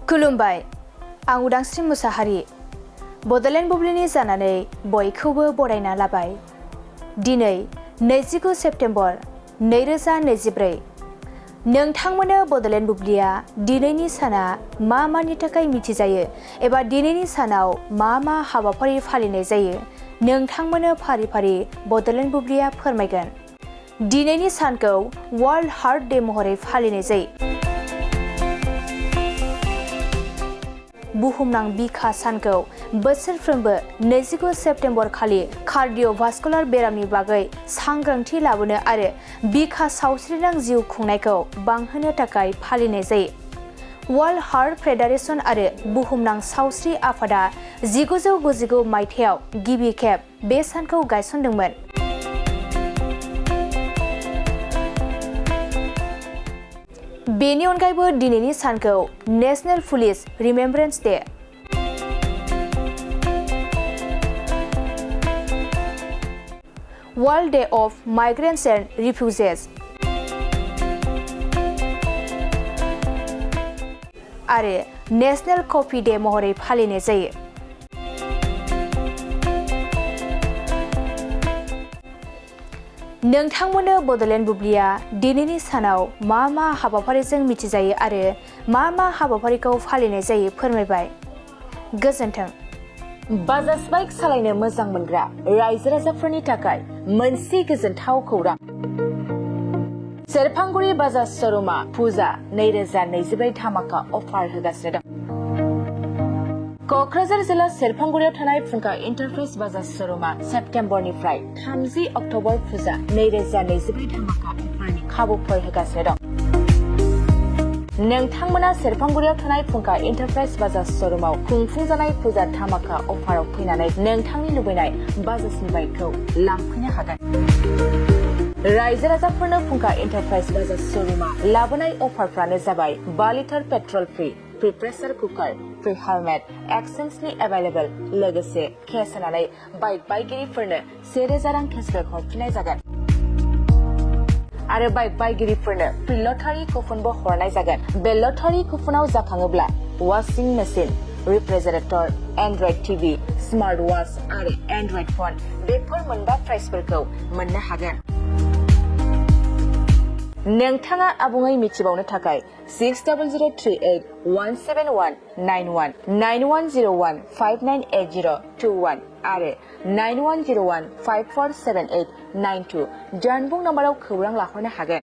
खुलुमबाय आं उदांस्रि मुसाहारि बड'लेण्ड बुब्लिनि जानानै बयखौबो बरायना लाबाय। दिनै 29 सेप्तेम्बर 2024 नोंथांमोननो बड'लेण्ड बुब्लिया दिनैनि साना मा मानि थाखाय मिथिजायो एबा दिनैनि सानाव मा हाबाफारि फालिनाय जायो नोंथांमोननो फारि फारि बड'लेण्ड बुब्लिया फोरमायगोन। दिनैनि सानखौ वर्ल्ड हार्ट डे महरै फालिनाय जायो। बुहुमनां बिखा सानखौ बोसोरफ्रोमबो 29 सेप्तेम्बर खालि कार्डिय'भास्कुलार बेरामनि बागै सांग्रांथि लाबोनो आरो बिखा सावस्रिनां जिउ खुंनायखौ बांहोनो थाखाय फालिनाय जायो। वर्ल्ड हार्ट फेडारेशन आरो बुहुमनां सावस्रि आफादा 1999 मायथाइयाव गिबि खेब बे सानखौ गायसनदोंमोन। बेनि अनगायैबो दिनैनि सानखौ national police remembrance day, world day of migrants and refugees आरो नेशनेल कफि डे महरै फालिनाय जायो। नोंथांमोननो बड'लेण्ड बुब्लिया दिनैनि सानाव मा हाबाफारिजों मिथिजायो आरो मा हाबाफारिखौ फालिनाय जायो फोरमायबाय। गोजोन्थों। बाजाज बाइक सालायनो मोजां मोनग्रा रायजो राजाफोरनि थाखाय मोनसे गोजोनथाव खौरां। सेरफांगुरि बाजाज श'रुमा फुजा 2024 धामाका अफार होगासिनो दं। क'क्राझार जिल्ला सेरफांगुरियाव थानाय फुंखा एन्टारप्राइज बाजाज श'रुमा सेप्तेम्बरनिफ्राय 30 अक्ट'बर फुजा 2024 धामाका अफारनि खाबुफोर होगासिनो दं। नोंथांमोना सेरफांगुरियाव थानाय फुंखा एन्टारप्राइज बाजाज श'रुमाव खुंफुंजानाय फुजा धामाका अफाराव फैनानै नोंथांनि लुबैनाय बाजाजनि बाइकखौ लांफैनो हागोन। रायजो राजाफोरनो फुंखा एन्टारप्राइज बाजाज श'रुमा लाबोनाय अफारफ्रानो जाबाय 5 litre petrol free, free pressure cooker, free helmet, एक्सचेन्जनि एभेलेबल, लोगोसे केस होनानै बाइक बायगिरिफोरनो 1000 रां केसबेक हरफिननाय जागोन। आरो बाइक बायगिरिफोरनो फ्रि लटारि कुपनबो हरनाय जागोन। बे लटारि कुपनाव जाखाङोब्ला washing machine, refrigerator, Android TV, smart watch आरो एन्ड्रइड फन बेफोर मोनबा प्राइजफोरखौ मोननो हागोन। नोंथाङा आबुङै मिथिबावनो थाखाय 6038 171 91 9101 598021 आरो 9101 5478 92 जानबुं नम्बराव खौरां लाहरनो हागोन।